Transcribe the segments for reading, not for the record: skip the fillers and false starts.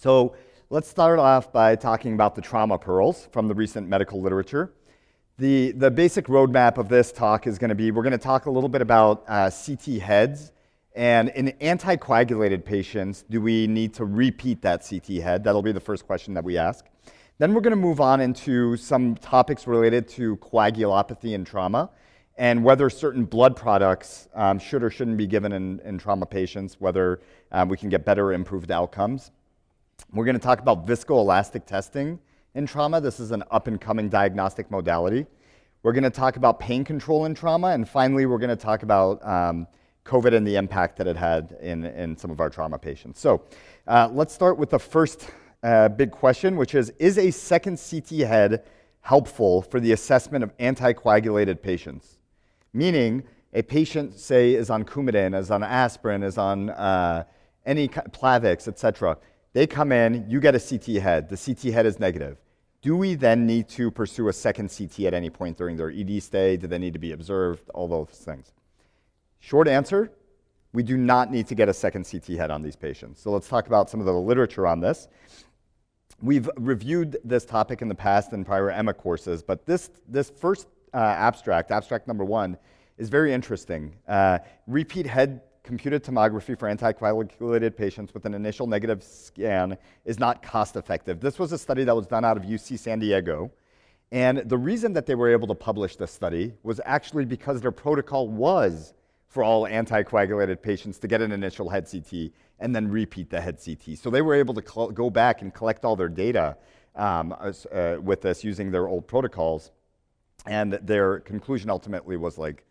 So let's start off by talking about the trauma pearls from the recent medical literature. The basic roadmap of this talk is going to be, we're going to talk a little bit about CT heads, and in anticoagulated patients, do we need to repeat that CT head? That'll be the first question that we ask. Then we're going to move on into some topics related to coagulopathy and trauma, and whether certain blood products should or shouldn't be given in trauma patients, whether we can get better or improved outcomes. We're going to talk about viscoelastic testing in trauma. This is an up-and-coming diagnostic modality. We're going to talk about pain control in trauma, and finally, we're going to talk about COVID and the impact that it had in some of our trauma patients. So let's start with the first big question, which is a second CT head helpful for the assessment of anticoagulated patients? Meaning, a patient, say, is on Coumadin, is on aspirin, is on any Plavix, etc. They come in, you get a CT head. The CT head is negative. Do we then need to pursue a second CT at any point during their ED stay? Do they need to be observed? All those things. Short answer, we do not need to get a second CT head on these patients. So let's talk about some of the literature on this. We've reviewed this topic in the past in prior EMA courses, but this first abstract number 1, is very interesting. Repeat head computed tomography for anticoagulated patients with an initial negative scan is not cost effective. This was a study that was done out of UC San Diego. And the reason that they were able to publish this study was actually because their protocol was for all anticoagulated patients to get an initial head CT and then repeat the head CT. So they were able to go back and collect all their data with this using their old protocols. And their conclusion ultimately was like,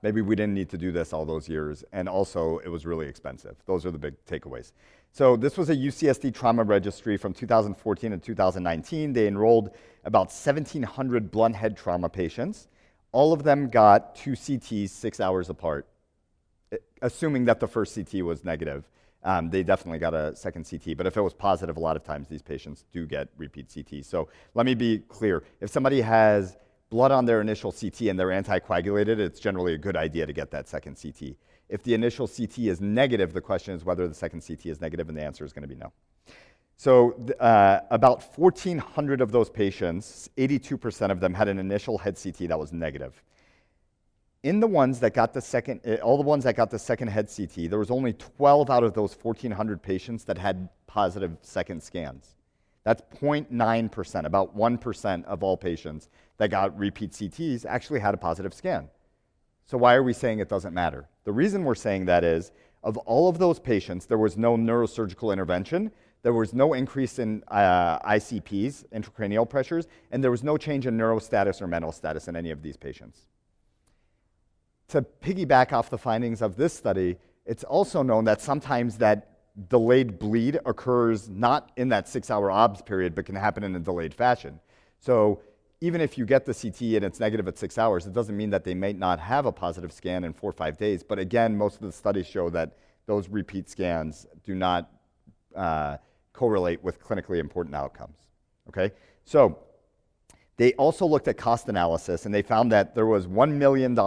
maybe we didn't need to do this all those years. And also, it was really expensive. Those are the big takeaways. So this was a UCSD trauma registry from 2014 and 2019. They enrolled about 1,700 blunt head trauma patients. All of them got 2 CTs 6 hours apart, assuming that the first CT was negative. They definitely got a second CT, but if it was positive, a lot of times these patients do get repeat CTs. So let me be clear. If somebody has blood on their initial CT and they're anticoagulated, it's generally a good idea to get that second CT. If the initial CT is negative, the question is whether the second CT is negative, and the answer is going to be no. So about 1,400 of those patients, 82% of them had an initial head CT that was negative. In the ones that got the second, all the ones that got the second head CT, there was only 12 out of those 1,400 patients that had positive second scans. That's 0.9%, about 1% of all patients that got repeat CTs actually had a positive scan. So why are we saying it doesn't matter? The reason we're saying that is, of all of those patients, there was no neurosurgical intervention, there was no increase in ICPs, intracranial pressures, and there was no change in neurostatus or mental status in any of these patients. To piggyback off the findings of this study, it's also known that sometimes that delayed bleed occurs not in that 6-hour OBS period, but can happen in a delayed fashion. So even if you get the CT and it's negative at 6 hours, it doesn't mean that they may not have a positive scan in 4 or 5 days. But again, most of the studies show that those repeat scans do not correlate with clinically important outcomes. Okay? So they also looked at cost analysis, and they found that there was $1 million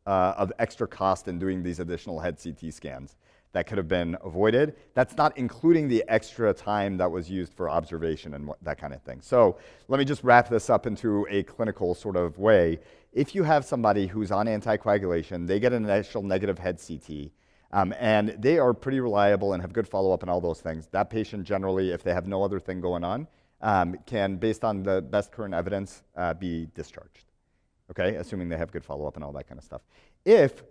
of extra cost in doing these additional head CT scans that could have been avoided. That's not including the extra time that was used for observation and that kind of thing. So let me just wrap this up into a clinical sort of way. If you have somebody who's on anticoagulation, they get an initial negative head CT, and they are pretty reliable and have good follow-up and all those things, that patient generally, if they have no other thing going on, can, based on the best current evidence, be discharged. Okay, assuming they have good follow-up and all that kind of stuff. If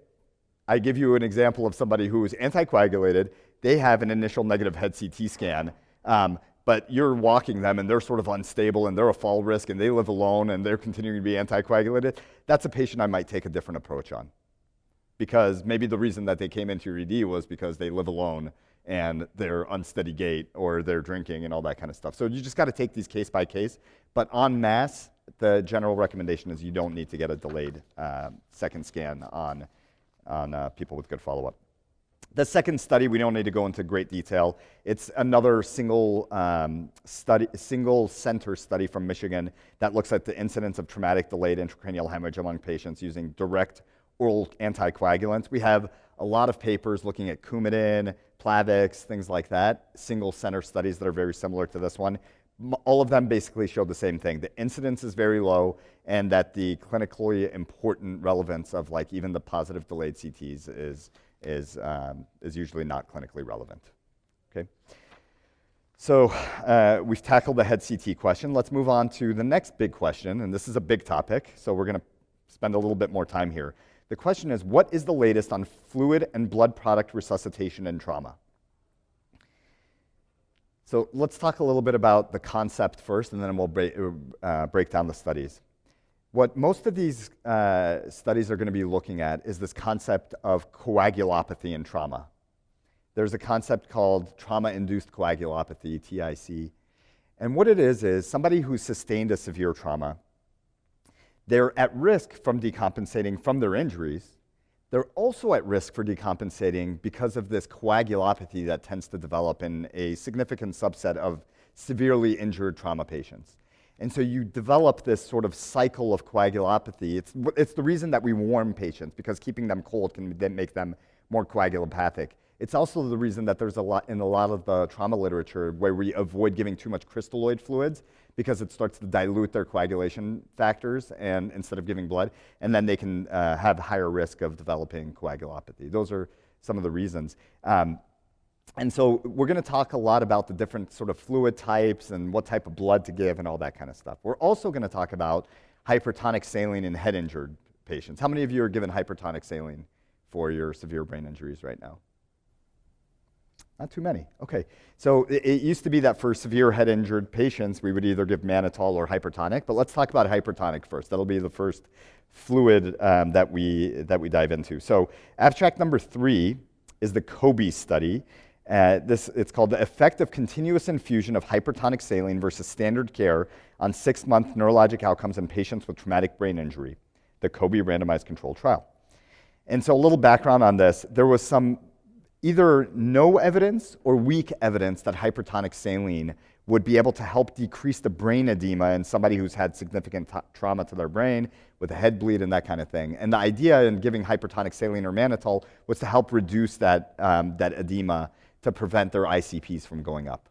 I give you an example of somebody who is anticoagulated, they have an initial negative head CT scan, but you're walking them and they're sort of unstable and they're a fall risk and they live alone and they're continuing to be anticoagulated, that's a patient I might take a different approach on. Because maybe the reason that they came into your ED was because they live alone and they're unsteady gait or they're drinking and all that kind of stuff. So you just got to take these case by case, but en masse, the general recommendation is you don't need to get a delayed second scan on people with good follow-up. The second study, we don't need to go into great detail. It's another single center study from Michigan that looks at the incidence of traumatic delayed intracranial hemorrhage among patients using direct oral anticoagulants. We have a lot of papers looking at Coumadin, Plavix, things like that, single center studies that are very similar to this one. All of them basically show the same thing. The incidence is very low, and that the clinically important relevance of like even the positive delayed CTs is usually not clinically relevant. Okay. So we've tackled the head CT question. Let's move on to the next big question, and this is a big topic, so we're going to spend a little bit more time here. The question is, what is the latest on fluid and blood product resuscitation and trauma? So let's talk a little bit about the concept first, and then we'll break down the studies. What most of these studies are going to be looking at is this concept of coagulopathy and trauma. There's a concept called trauma-induced coagulopathy, TIC. And what it is somebody who's sustained a severe trauma, they're at risk from decompensating from their injuries. They're also at risk for decompensating because of this coagulopathy that tends to develop in a significant subset of severely injured trauma patients. And so you develop this sort of cycle of coagulopathy. It's the reason that we warm patients, because keeping them cold can then make them more coagulopathic. It's also the reason that there's a lot of the trauma literature where we avoid giving too much crystalloid fluids, because it starts to dilute their coagulation factors and instead of giving blood, and then they can have higher risk of developing coagulopathy. Those are some of the reasons. And so we're going to talk a lot about the different sort of fluid types and what type of blood to give and all that kind of stuff. We're also going to talk about hypertonic saline in head injured patients. How many of you are given hypertonic saline for your severe brain injuries right now? Not too many. Okay. So it used to be that for severe head injured patients, we would either give mannitol or hypertonic, but let's talk about hypertonic first. That'll be the first fluid that we dive into. So abstract number 3 is the COBE study. It's called the effect of continuous infusion of hypertonic saline versus standard care on 6-month neurologic outcomes in patients with traumatic brain injury, the COBE randomized controlled trial. And so a little background on this, there was some either no evidence or weak evidence that hypertonic saline would be able to help decrease the brain edema in somebody who's had significant trauma to their brain with a head bleed and that kind of thing. And the idea in giving hypertonic saline or mannitol was to help reduce that edema to prevent their ICPs from going up.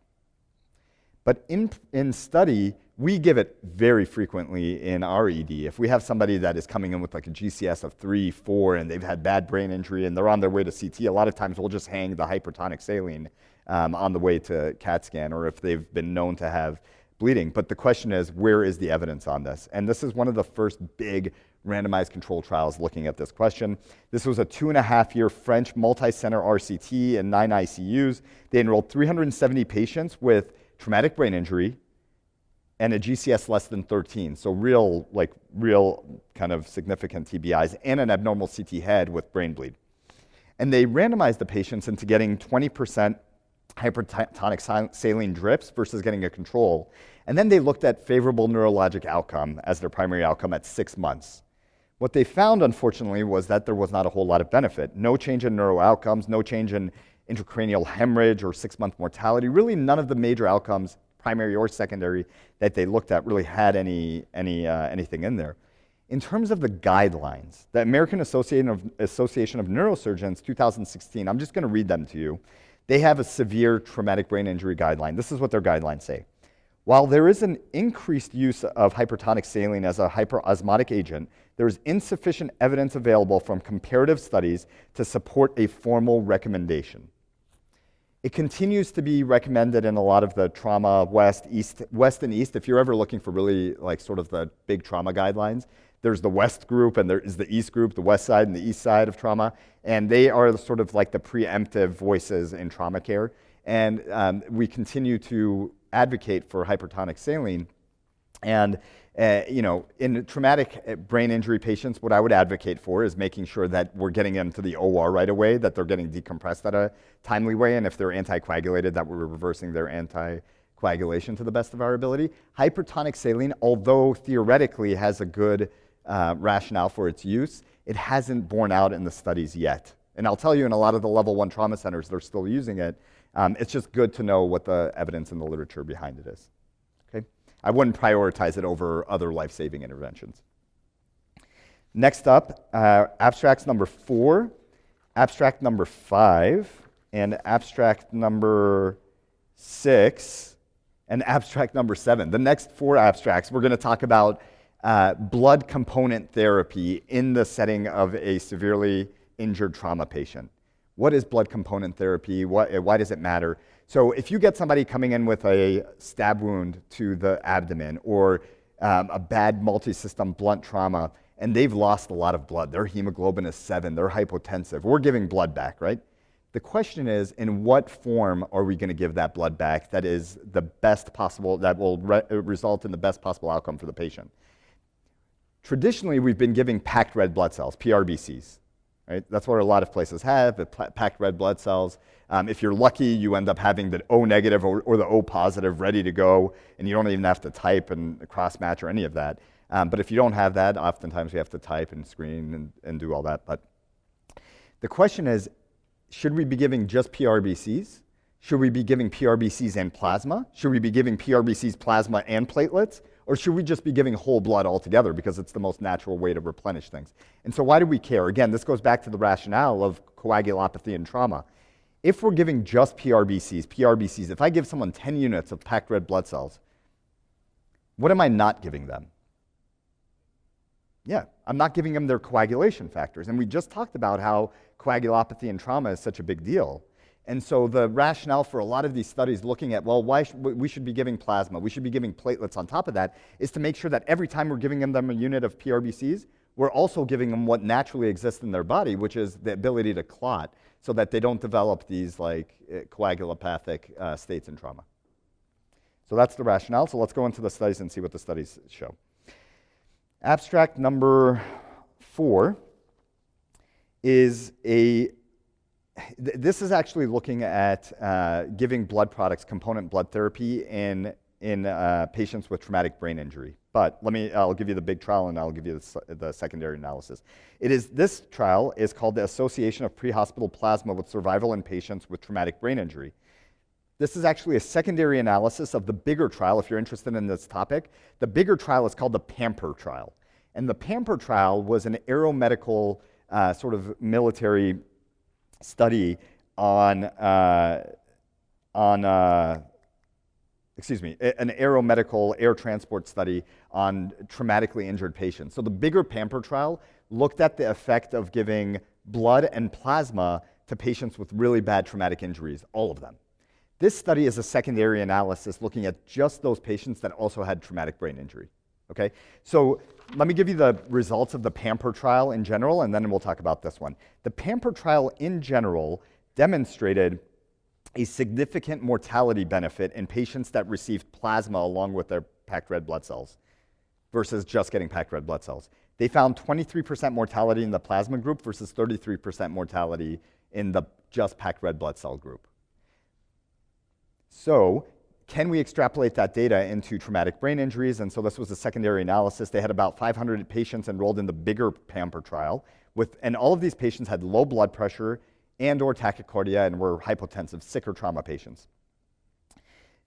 But in study, we give it very frequently in our ED. If we have somebody that is coming in with like a GCS of 3, 4, and they've had bad brain injury and they're on their way to CT, a lot of times we'll just hang the hypertonic saline on the way to CAT scan, or if they've been known to have bleeding. But the question is, where is the evidence on this? And this is one of the first big randomized controlled trials looking at this question. This was a 2.5-year French multi-center RCT in 9 ICUs. They enrolled 370 patients with traumatic brain injury and a GCS less than 13, so real kind of significant TBIs, and an abnormal CT head with brain bleed. And they randomized the patients into getting 20% hypertonic saline drips versus getting a control. And then they looked at favorable neurologic outcome as their primary outcome at 6 months. What they found, unfortunately, was that there was not a whole lot of benefit. No change in neuro outcomes, no change in intracranial hemorrhage or 6-month mortality. Really none of the major outcomes, primary or secondary, that they looked at really had anything in there. In terms of the guidelines, the American Association of Neurosurgeons 2016, I'm just going to read them to you. They have a severe traumatic brain injury guideline. This is what their guidelines say. While there is an increased use of hypertonic saline as a hyperosmotic agent, there is insufficient evidence available from comparative studies to support a formal recommendation. It continues to be recommended in a lot of the trauma west and east. If you're ever looking for really like sort of the big trauma guidelines, there's the west group and there is the east group, the west side and the east side of trauma, and they are sort of like the preemptive voices in trauma care. And we continue to advocate for hypertonic saline. And in traumatic brain injury patients, what I would advocate for is making sure that we're getting them to the OR right away, that they're getting decompressed at a timely way, and if they're anticoagulated, that we're reversing their anticoagulation to the best of our ability. Hypertonic saline, although theoretically has a good rationale for its use, it hasn't borne out in the studies yet. And I'll tell you, in a lot of the level 1 trauma centers, they're still using it. It's just good to know what the evidence in the literature behind it is. Okay? I wouldn't prioritize it over other life-saving interventions. Next up, abstracts number 4 abstract number 5, and abstract number 6, and abstract number 7. The next 4 abstracts, we're going to talk about blood component therapy in the setting of a severely injured trauma patient. What is blood component therapy? Why does it matter? So if you get somebody coming in with a stab wound to the abdomen or a bad multi-system blunt trauma, and they've lost a lot of blood, their hemoglobin is 7, they're hypotensive, we're giving blood back, right? The question is, in what form are we going to give that blood back that is the best possible, that will result in the best possible outcome for the patient? Traditionally, we've been giving packed red blood cells, PRBCs, right? That's what a lot of places have, packed red blood cells. If you're lucky, you end up having the O negative or the O positive ready to go, and you don't even have to type and cross-match or any of that. But if you don't have that, oftentimes we have to type and screen and do all that. But the question is, should we be giving just PRBCs? Should we be giving PRBCs and plasma? Should we be giving PRBCs, plasma, and platelets? Or should we just be giving whole blood altogether because it's the most natural way to replenish things? And so why do we care? Again, this goes back to the rationale of coagulopathy and trauma. If we're giving just PRBCs, if I give someone 10 units of packed red blood cells, what am I not giving them? Yeah, I'm not giving them their coagulation factors. And we just talked about how coagulopathy and trauma is such a big deal. And so the rationale for a lot of these studies looking at, well, why we should be giving plasma, we should be giving platelets on top of that, is to make sure that every time we're giving them a unit of PRBCs, we're also giving them what naturally exists in their body, which is the ability to clot, so that they don't develop these like coagulopathic states in trauma. So that's the rationale. So let's go into the studies and see what the studies show. Abstract number 4 is this is actually looking at giving blood products, component blood therapy in patients with traumatic brain injury. But I'll give you the big trial and I'll give you the secondary analysis. This trial is called the Association of Pre-Hospital Plasma with Survival in Patients with Traumatic Brain Injury. This is actually a secondary analysis of the bigger trial, if you're interested in this topic. The bigger trial is called the PAMPER trial. And the PAMPER trial was an aeromedical sort of military study an aeromedical air transport study on traumatically injured patients. So the bigger PAMPER trial looked at the effect of giving blood and plasma to patients with really bad traumatic injuries, all of them. This study is a secondary analysis looking at just those patients that also had traumatic brain injury. Okay, so let me give you the results of the PAMPER trial in general, and then we'll talk about this one. The PAMPER trial in general demonstrated a significant mortality benefit in patients that received plasma along with their packed red blood cells versus just getting packed red blood cells. They found 23% mortality in the plasma group versus 33% mortality in the just packed red blood cell group. So, can we extrapolate that data into traumatic brain injuries? And so this was a secondary analysis. They had about 500 patients enrolled in the bigger PAMPER trial, and all of these patients had low blood pressure and or tachycardia and were hypotensive, sicker trauma patients.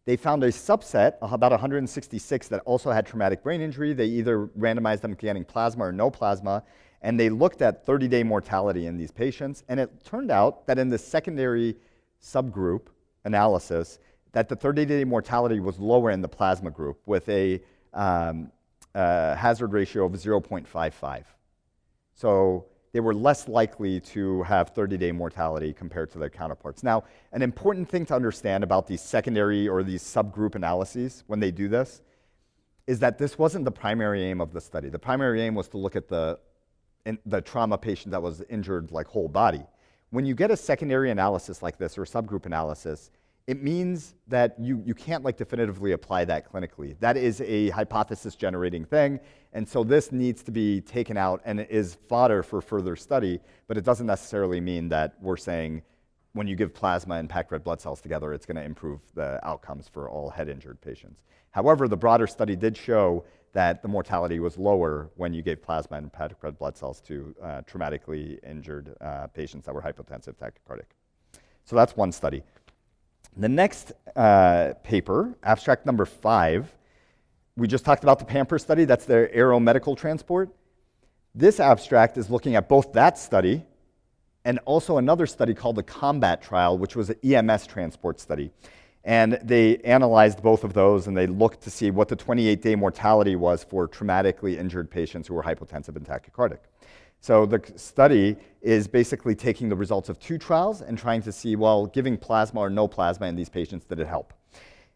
They found a subset, about 166, that also had traumatic brain injury. They either randomized them to getting plasma or no plasma, and they looked at 30-day mortality in these patients. And it turned out that in the secondary subgroup analysis, that the 30-day mortality was lower in the plasma group with a hazard ratio of 0.55. So they were less likely to have 30-day mortality compared to their counterparts. Now, an important thing to understand about these secondary or these subgroup analyses when they do this is that this wasn't the primary aim of the study. The primary aim was to look at the trauma patient that was injured like whole body. When you get a secondary analysis like this or a subgroup analysis, it means that you can't like definitively apply that clinically. That is a hypothesis generating thing, and so this needs to be taken out and it is fodder for further study, but it doesn't necessarily mean that we're saying when you give plasma and packed red blood cells together, it's going to improve the outcomes for all head injured patients. However, the broader study did show that the mortality was lower when you gave plasma and packed red blood cells to traumatically injured patients that were hypotensive tachycardic. So that's one study. The next paper, abstract number 5, we just talked about the PAMPER study. That's their aeromedical transport. This abstract is looking at both that study and also another study called the Combat trial, which was an EMS transport study. And they analyzed both of those, and they looked to see what the 28-day mortality was for traumatically injured patients who were hypotensive and tachycardic. So the study is basically taking the results of 2 trials and trying to see, well, giving plasma or no plasma in these patients, did it help?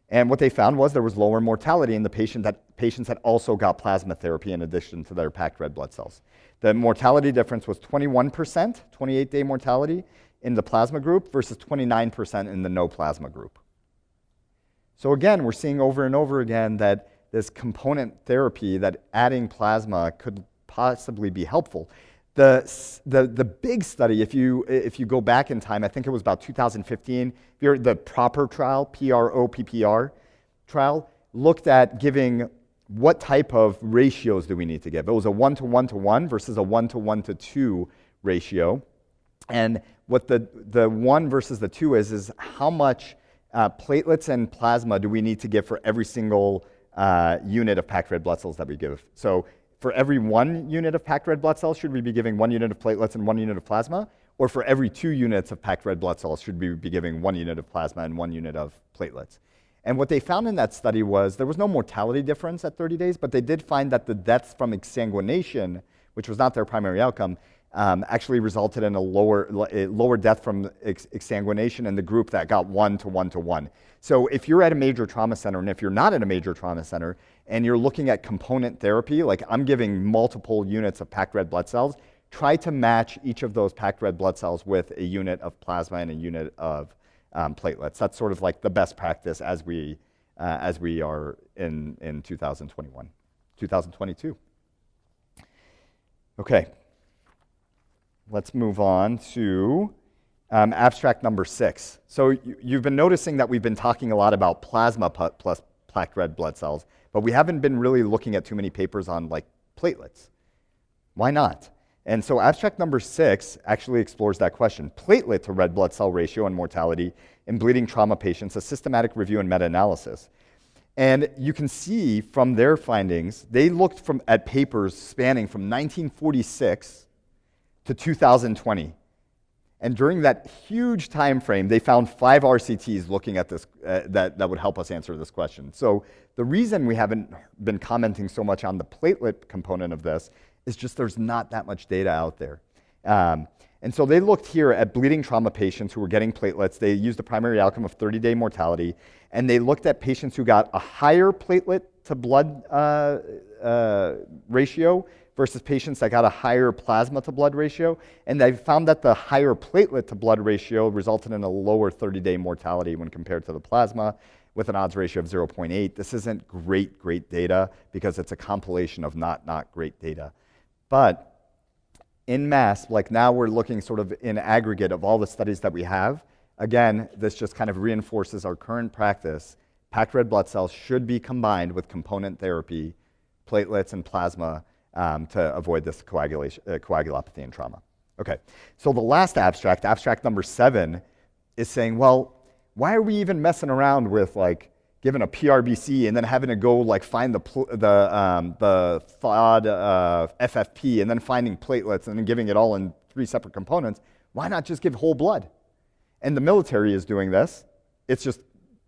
And what they found was there was lower mortality in the patients that also got plasma therapy in addition to their packed red blood cells. The mortality difference was 21%, 28-day mortality in the plasma group versus 29% in the no plasma group. So again, we're seeing over and over again that this component therapy, that adding plasma could possibly be helpful. The big study, if you go back in time, I think it was about 2015, the PROPER trial, PROPPR trial, looked at giving what type of ratios do we need to give. It was a 1:1:1 versus a 1:1:2 ratio. And what the 1 versus the 2 is how much platelets and plasma do we need to give for every single unit of packed red blood cells that we give. So for every 1 unit of packed red blood cells, should we be giving 1 unit of platelets and 1 unit of plasma? Or for every 2 units of packed red blood cells, should we be giving 1 unit of plasma and 1 unit of platelets? And what they found in that study was there was no mortality difference at 30 days, but they did find that the deaths from exsanguination, which was not their primary outcome, actually resulted in a lower death from exsanguination in the group that got 1:1:1. So if you're at a major trauma center, and if you're not at a major trauma center, and you're looking at component therapy, like I'm giving multiple units of packed red blood cells, try to match each of those packed red blood cells with a unit of plasma and a unit of platelets. That's sort of like the best practice as we are in 2022. Okay. Let's move on to abstract number 6. So you've been noticing that we've been talking a lot about plasma plus packed red blood cells, but we haven't been really looking at too many papers on like platelets. Why not? And so abstract number 6 actually explores that question. Platelet to red blood cell ratio and mortality in bleeding trauma patients, a systematic review and meta-analysis. And you can see from their findings, they looked at papers spanning from 1946 to 2020. And during that huge time frame, they found 5 RCTs looking at this that would help us answer this question. So the reason we haven't been commenting so much on the platelet component of this is just there's not that much data out there. And so they looked here at bleeding trauma patients who were getting platelets. They used the primary outcome of 30-day mortality, and they looked at patients who got a higher platelet to blood ratio versus patients that got a higher plasma to blood ratio. And they found that the higher platelet to blood ratio resulted in a lower 30-day mortality when compared to the plasma with an odds ratio of 0.8. This isn't great data because it's a compilation of not great data. But in mass, like now we're looking sort of in aggregate of all the studies that we have. Again, this just kind of reinforces our current practice. Packed red blood cells should be combined with component therapy, platelets and plasma, to avoid this coagulopathy and trauma. Okay, so the last abstract, abstract number 7, is saying, well, why are we even messing around with like giving a PRBC and then having to go like find the thawed FFP and then finding platelets and then giving it all in 3 separate components? Why not just give whole blood? And the military is doing this. It's just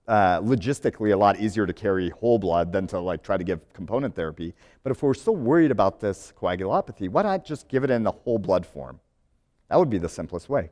logistically a lot easier to carry whole blood than to like try to give component therapy. But if we're still worried about this coagulopathy, why not just give it in the whole blood form? That would be the simplest way.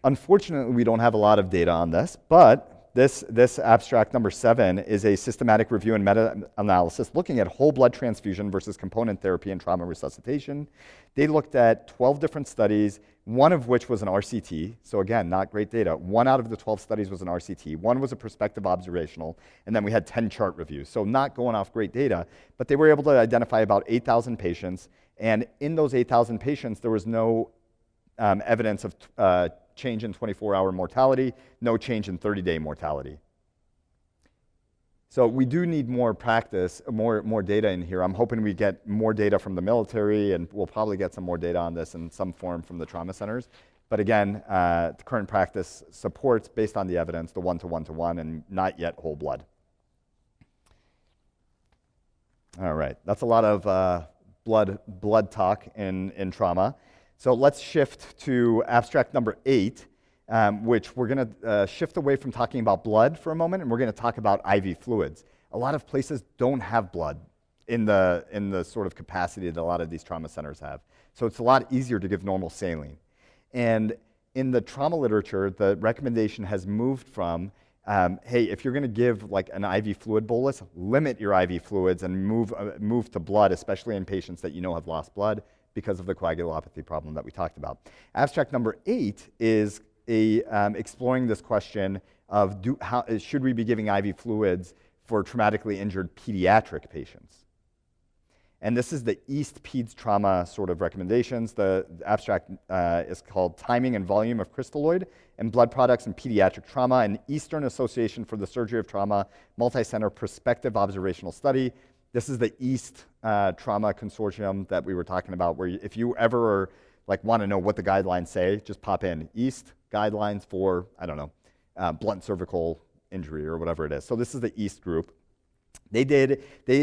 Unfortunately, we don't have a lot of data on this, but this abstract number 7 is a systematic review and meta-analysis looking at whole blood transfusion versus component therapy and trauma resuscitation. They looked at 12 different studies, one of which was an RCT. So again, not great data. 1 out of the 12 studies was an RCT. 1 was a prospective observational, and then we had 10 chart reviews. So not going off great data, but they were able to identify about 8,000 patients. And in those 8,000 patients, there was no evidence of change in 24-hour mortality, no change in 30-day mortality. So we do need more practice, more data in here. I'm hoping we get more data from the military, and we'll probably get some more data on this in some form from the trauma centers. But again, the current practice supports, based on the evidence, the 1:1:1 and not yet whole blood. All right, that's a lot of blood talk in trauma. So let's shift to abstract number 8, which we're going to shift away from talking about blood for a moment, and we're going to talk about IV fluids. A lot of places don't have blood in the sort of capacity that a lot of these trauma centers have. So it's a lot easier to give normal saline. And in the trauma literature, the recommendation has moved from, hey, if you're going to give like an IV fluid bolus, limit your IV fluids and move to blood, especially in patients that you know have lost blood because of the coagulopathy problem that we talked about. Abstract number 8 is exploring this question of should we be giving IV fluids for traumatically injured pediatric patients? And this is the East Peds Trauma sort of recommendations. The abstract is called Timing and Volume of Crystalloid and Blood Products in Pediatric Trauma, an Eastern Association for the Surgery of Trauma multi-center prospective observational study. This is the East Trauma Consortium that we were talking about, where if you ever want to know what the guidelines say, just pop in East guidelines for, I don't know, blunt cervical injury or whatever it is. So this is the East group. They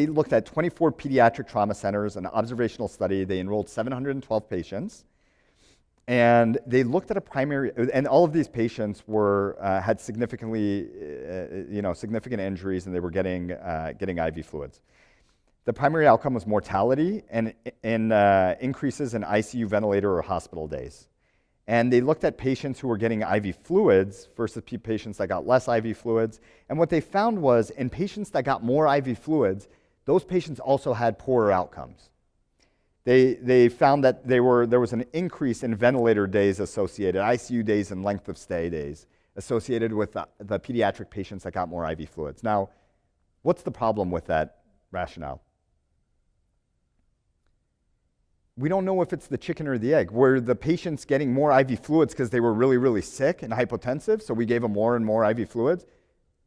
looked at 24 pediatric trauma centers, an observational study. They enrolled 712 patients. And they looked at a primary, and all of these patients had significant injuries, and they were getting IV fluids. The primary outcome was mortality and increases in ICU, ventilator, or hospital days. And they looked at patients who were getting IV fluids versus patients that got less IV fluids. And what they found was in patients that got more IV fluids, those patients also had poorer outcomes. They found that there was an increase in ventilator days associated, ICU days and length of stay days associated with the pediatric patients that got more IV fluids. Now, what's the problem with that rationale? We don't know if it's the chicken or the egg. Were the patients getting more IV fluids because they were really, really sick and hypotensive, so we gave them more and more IV fluids?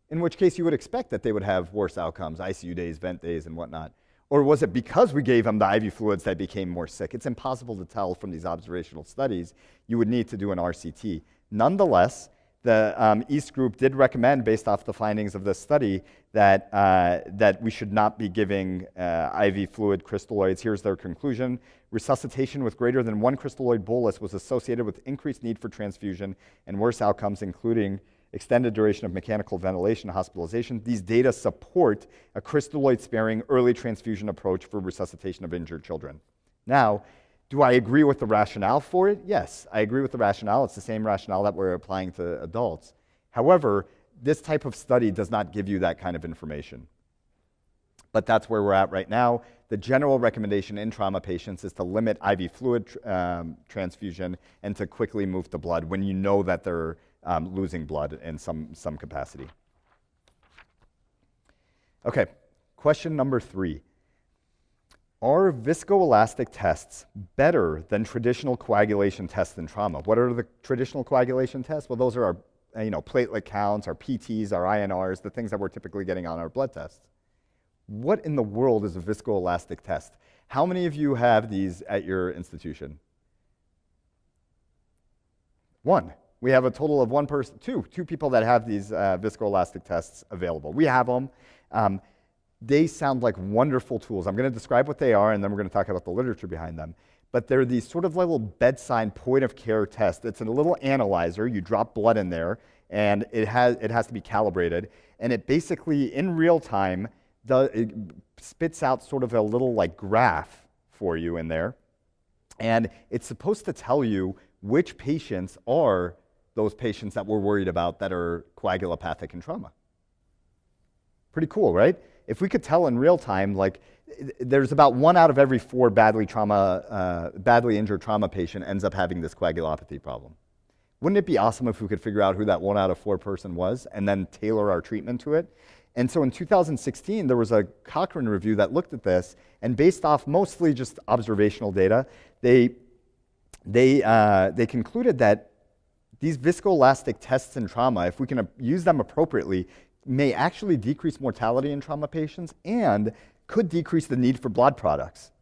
In which case you would expect that they would have worse outcomes, ICU days, vent days, and whatnot. Or was it because we gave them the IV fluids that became more sick? It's impossible to tell from these observational studies. You would need to do an RCT. Nonetheless, the East group did recommend, based off the findings of this study, that we should not be giving IV fluid crystalloids. Here's their conclusion. Resuscitation with greater than 1 crystalloid bolus was associated with increased need for transfusion and worse outcomes, including extended duration of mechanical ventilation and hospitalization. These data support a crystalloid-sparing early transfusion approach for resuscitation of injured children. Now, do I agree with the rationale for it? Yes, I agree with the rationale. It's the same rationale that we're applying to adults. However, this type of study does not give you that kind of information. But that's where we're at right now. The general recommendation in trauma patients is to limit IV fluid transfusion and to quickly move to blood when you know that they're losing blood in some capacity. Okay, question number 3. Are viscoelastic tests better than traditional coagulation tests in trauma? What are the traditional coagulation tests? Well, those are our platelet counts, our PTs, our INRs, the things that we're typically getting on our blood tests. What in the world is a viscoelastic test? How many of you have these at your institution? 1. We have a total of 1 person, two people that have these viscoelastic tests available. We have them. They sound like wonderful tools. I'm going to describe what they are, and then we're going to talk about the literature behind them. But they're these sort of little bedside point-of-care tests. It's a little analyzer. You drop blood in there, and it has to be calibrated. And it basically, in real time, it spits out sort of a little graph for you in there. And it's supposed to tell you which patients are those patients that we're worried about that are coagulopathic in trauma. Pretty cool, right? If we could tell in real time, there's about 1 out of every 4 badly injured trauma patient ends up having this coagulopathy problem. Wouldn't it be awesome if we could figure out who that 1 out of 4 person was and then tailor our treatment to it? And so in 2016, there was a Cochrane review that looked at this, and based off mostly just observational data, they concluded that these viscoelastic tests in trauma, if we can use them appropriately, may actually decrease mortality in trauma patients and could decrease the need for blood products.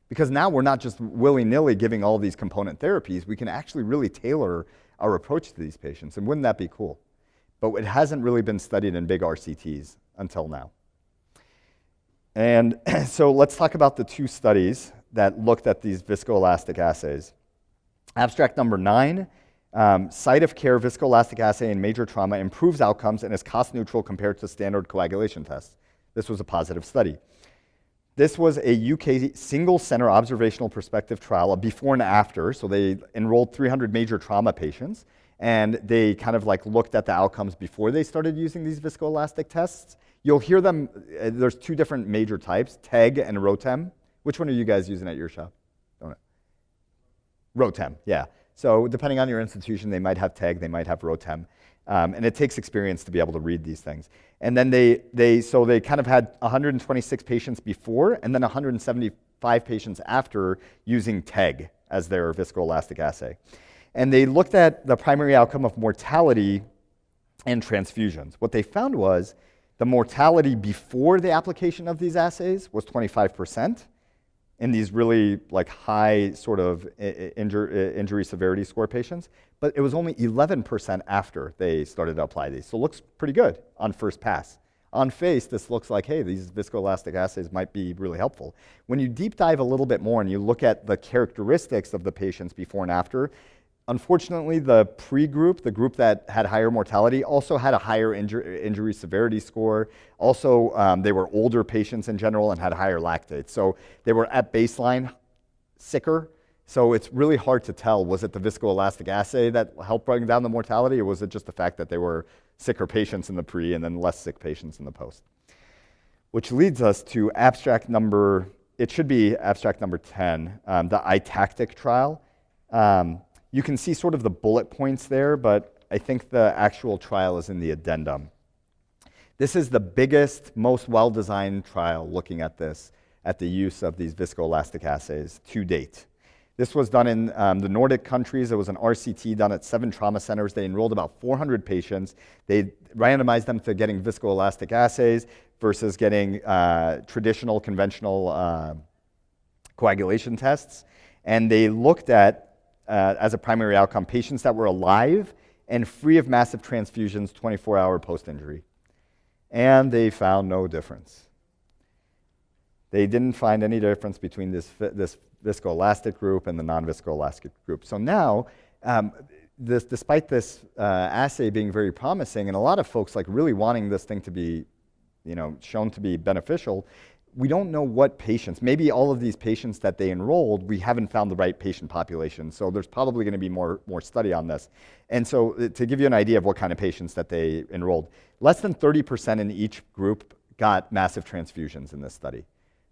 Because now we're not just willy-nilly giving all these component therapies, we can actually really tailor our approach to these patients, and wouldn't that be cool? But it hasn't really been studied in big RCTs until now. And so let's talk about the 2 studies that looked at these viscoelastic assays. Abstract number 9, site of care viscoelastic assay in major trauma improves outcomes and is cost neutral compared to standard coagulation tests. This was a positive study. This was a UK single center observational prospective trial, a before and after. So they enrolled 300 major trauma patients, and they kind of like looked at the outcomes before they started using these viscoelastic tests. You'll hear them, there's 2 different major types, TEG and ROTEM. Which one are you guys using at your shop? Don't know. ROTEM, yeah. So depending on your institution, they might have TEG, they might have ROTEM. And it takes experience to be able to read these things. And then they kind of had 126 patients before and then 175 patients after using TEG as their viscoelastic assay. And they looked at the primary outcome of mortality and transfusions. What they found was the mortality before the application of these assays was 25% in these really like high sort of injury severity score patients, but it was only 11% after they started to apply these. So it looks pretty good on first pass. On face, this looks like, hey, these viscoelastic assays might be really helpful. When you deep dive a little bit more and you look at the characteristics of the patients before and after, unfortunately, the pre-group, the group that had higher mortality, also had a higher injury severity score. Also, they were older patients in general and had higher lactates. So they were at baseline sicker. So it's really hard to tell, was it the viscoelastic assay that helped bring down the mortality, or was it just the fact that they were sicker patients in the pre and then less sick patients in the post? Which leads us to abstract number, it should be abstract number 10, the ITACTIC trial. You can see sort of the bullet points there, but I think the actual trial is in the addendum. This is the biggest, most well-designed trial looking at this, at the use of these viscoelastic assays to date. This was done in the Nordic countries. It was an RCT done at 7 trauma centers. They enrolled about 400 patients. They randomized them to getting viscoelastic assays versus getting traditional, conventional coagulation tests. And they looked at, as a primary outcome, patients that were alive and free of massive transfusions 24-hour post-injury. And they found no difference. They didn't find any difference between this viscoelastic group and the non-viscoelastic group. So now, despite this assay being very promising and a lot of folks like really wanting this thing to be, shown to be beneficial, we don't know what patients, maybe all of these patients that they enrolled, we haven't found the right patient population. So there's probably going to be more study on this. And so to give you an idea of what kind of patients that they enrolled, less than 30% in each group got massive transfusions in this study.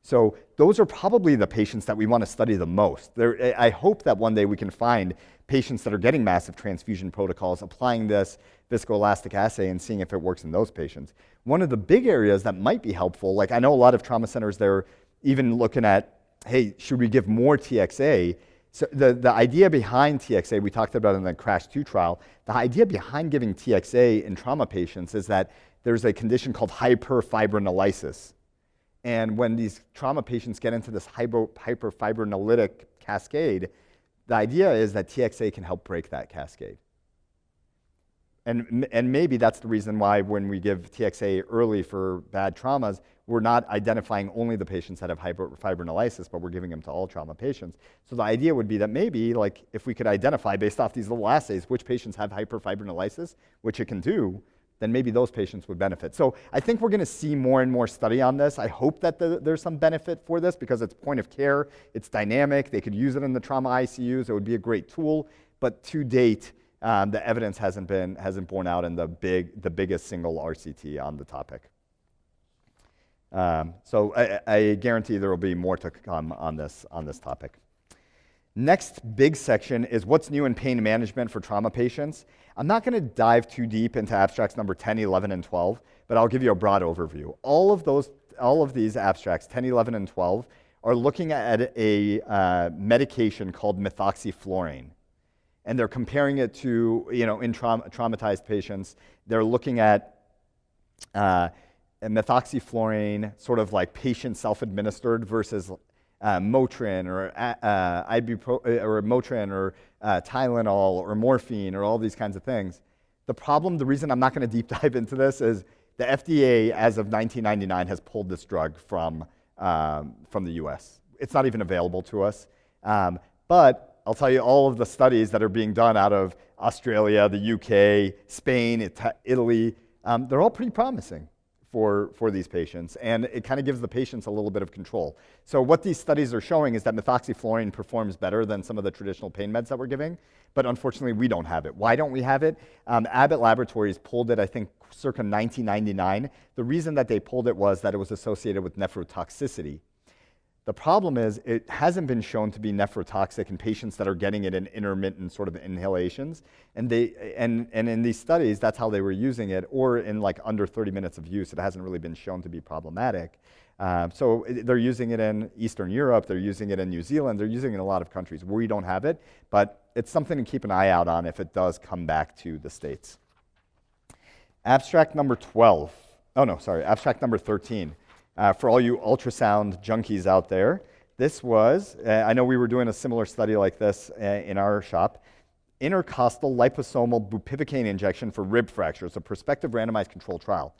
So those are probably the patients that we want to study the most. I hope that one day we can find patients that are getting massive transfusion protocols, applying this viscoelastic assay and seeing if it works in those patients. One of the big areas that might be helpful, like I know a lot of trauma centers, they're even looking at, hey, should we give more TXA? So the idea behind TXA, we talked about in the CRASH 2 trial, the idea behind giving TXA in trauma patients is that there's a condition called hyperfibrinolysis. And when these trauma patients get into this hyperfibrinolytic cascade, the idea is that TXA can help break that cascade. And maybe that's the reason why when we give TXA early for bad traumas, we're not identifying only the patients that have hyperfibrinolysis, but we're giving them to all trauma patients. So the idea would be that maybe, like, if we could identify based off these little assays which patients have hyperfibrinolysis, which it can do, then maybe those patients would benefit. So I think we're going to see more and more study on this. I hope that there's some benefit for this because it's point of care, it's dynamic, they could use it in the trauma ICUs, it would be a great tool, but to date, the evidence hasn't borne out in the biggest single RCT on the topic. So I guarantee there will be more to come on this topic. Next big section is what's new in pain management for trauma patients. I'm not going to dive too deep into abstracts number 10, 11, and 12, but I'll give you a broad overview. All of these abstracts, 10, 11, and 12, are looking at a medication called methoxyflurane. And they're comparing it to, in traumatized patients, they're looking at methoxyflurane, sort of like patient self-administered versus Motrin or Motrin or Tylenol or morphine or all these kinds of things. The reason I'm not going to deep dive into this is the FDA, as of 1999, has pulled this drug from the US. It's not even available to us. But I'll tell you all of the studies that are being done out of Australia, the UK, Spain, Italy, they're all pretty promising for these patients, and it kind of gives the patients a little bit of control. So what these studies are showing is that methoxyflurane performs better than some of the traditional pain meds that we're giving, but unfortunately we don't have it. Why don't we have it? Abbott Laboratories pulled it, I think, circa 1999. The reason that they pulled it was that it was associated with nephrotoxicity. The problem is it hasn't been shown to be nephrotoxic in patients that are getting it in intermittent sort of inhalations. And in these studies, that's how they were using it, or in like under 30 minutes of use. It hasn't really been shown to be problematic. So they're using it in Eastern Europe, they're using it in New Zealand, they're using it in a lot of countries where we don't have it, but it's something to keep an eye out on if it does come back to the States. Abstract number 12. Oh no, sorry, abstract number 13. For all you ultrasound junkies out there, this was, I know we were doing a similar study like this in our shop, intercostal liposomal bupivacaine injection for rib fractures, a prospective randomized controlled trial.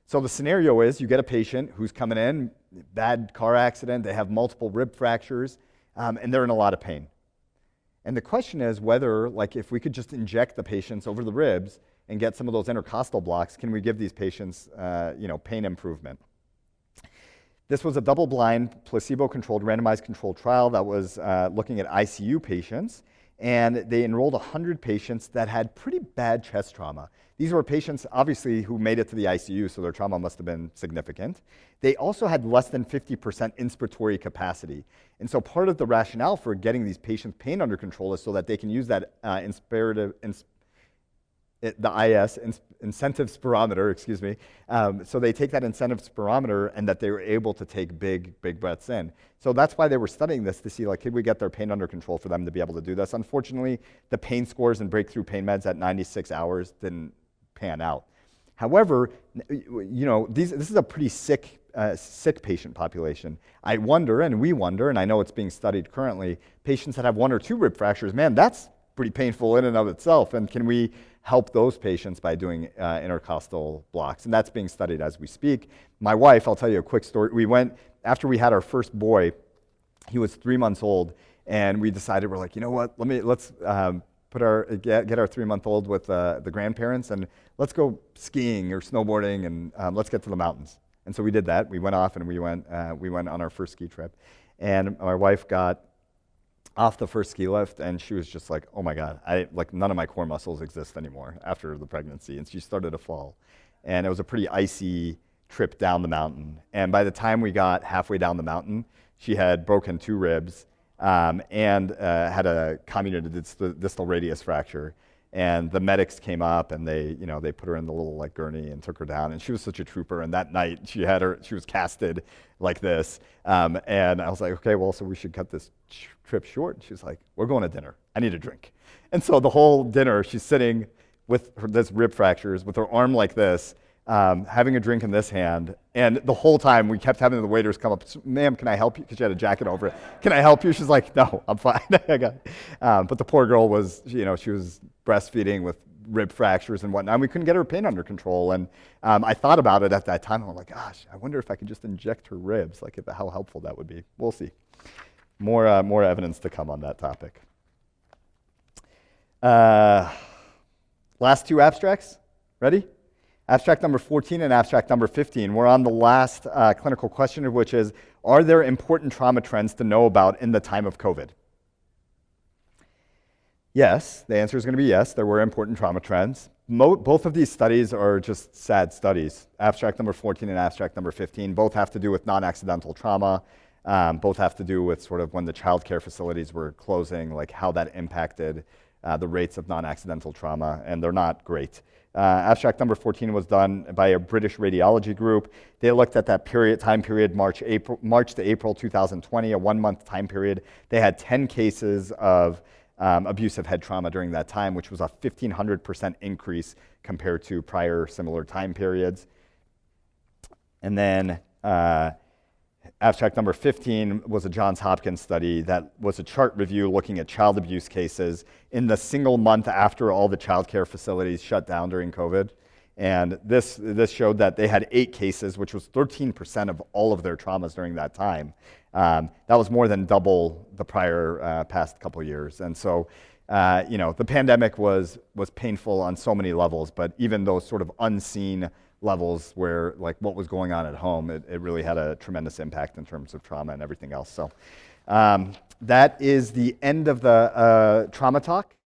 So the scenario is you get a patient who's coming in, bad car accident, they have multiple rib fractures, and they're in a lot of pain. And the question is whether, like, if we could just inject the patients over the ribs and get some of those intercostal blocks, can we give these patients, pain improvement? This was a double-blind, placebo-controlled, randomized controlled trial that was looking at ICU patients, and they enrolled 100 patients that had pretty bad chest trauma. These were patients, obviously, who made it to the ICU, so their trauma must have been significant. They also had less than 50% inspiratory capacity. And so part of the rationale for getting these patients' pain under control is so that they can use that incentive spirometer, so they take that incentive spirometer and that they were able to take big breaths in. So that's why they were studying this, to see, like, could we get their pain under control for them to be able to do this? Unfortunately, the pain scores and breakthrough pain meds at 96 hours didn't pan out. However, this is a pretty sick patient population. I wonder, and we wonder, and I know it's being studied currently, patients that have 1 or 2 rib fractures, man, that's pretty painful in and of itself, and can we help those patients by doing intercostal blocks? And that's being studied as we speak. My wife, I'll tell you a quick story. We went, after we had our first boy, he was 3 months old, and we decided, we're like, you know what, let's get our 3-month-old with the grandparents, and let's go skiing or snowboarding, and let's get to the mountains. And so we did that. We went off and we went on our first ski trip. And my wife got off the first ski lift, and she was just like, oh my God, none of my core muscles exist anymore after the pregnancy, and she started to fall. And it was a pretty icy trip down the mountain. And by the time we got halfway down the mountain, she had broken 2 ribs and had a comminuted distal radius fracture. And the medics came up and they put her in the little gurney and took her down. And she was such a trooper. And that night she was casted like this. And I was like, okay, well, so we should cut this trip short. And she was like, we're going to dinner. I need a drink. And so the whole dinner, she's sitting with this rib fractures, with her arm like this, having a drink in this hand. And the whole time we kept having the waiters come up, ma'am, can I help you? Because she had a jacket over it. Can I help you? She's like, no, I'm fine. I got it. But the poor girl was, she was breastfeeding with rib fractures and whatnot. And we couldn't get her pain under control. And I thought about it at that time. I'm like, gosh, I wonder if I could just inject her ribs, how helpful that would be. We'll see. More evidence to come on that topic. Last 2 abstracts. Ready? Abstract number 14 and abstract number 15. We're on the last clinical question, which is, are there important trauma trends to know about in the time of COVID? Yes, the answer is going to be yes, there were important trauma trends. Both of these studies are just sad studies. Abstract number 14 and abstract number 15 both have to do with non-accidental trauma. Both have to do with sort of when the child care facilities were closing, how that impacted the rates of non-accidental trauma, and they're not great. Abstract number 14 was done by a British radiology group. They looked at that time period, March to April 2020, a 1-month time period. They had 10 cases of abusive head trauma during that time, which was a 1,500% increase compared to prior similar time periods. And then abstract number 15 was a Johns Hopkins study that was a chart review looking at child abuse cases in the single month after all the child care facilities shut down during COVID. And this showed that they had 8 cases, which was 13% of all of their traumas during that time. That was more than double the prior past couple years. And so, the pandemic was painful on so many levels, but even those sort of unseen levels where, like, what was going on at home, it really had a tremendous impact in terms of trauma and everything else. So that is the end of the trauma talk.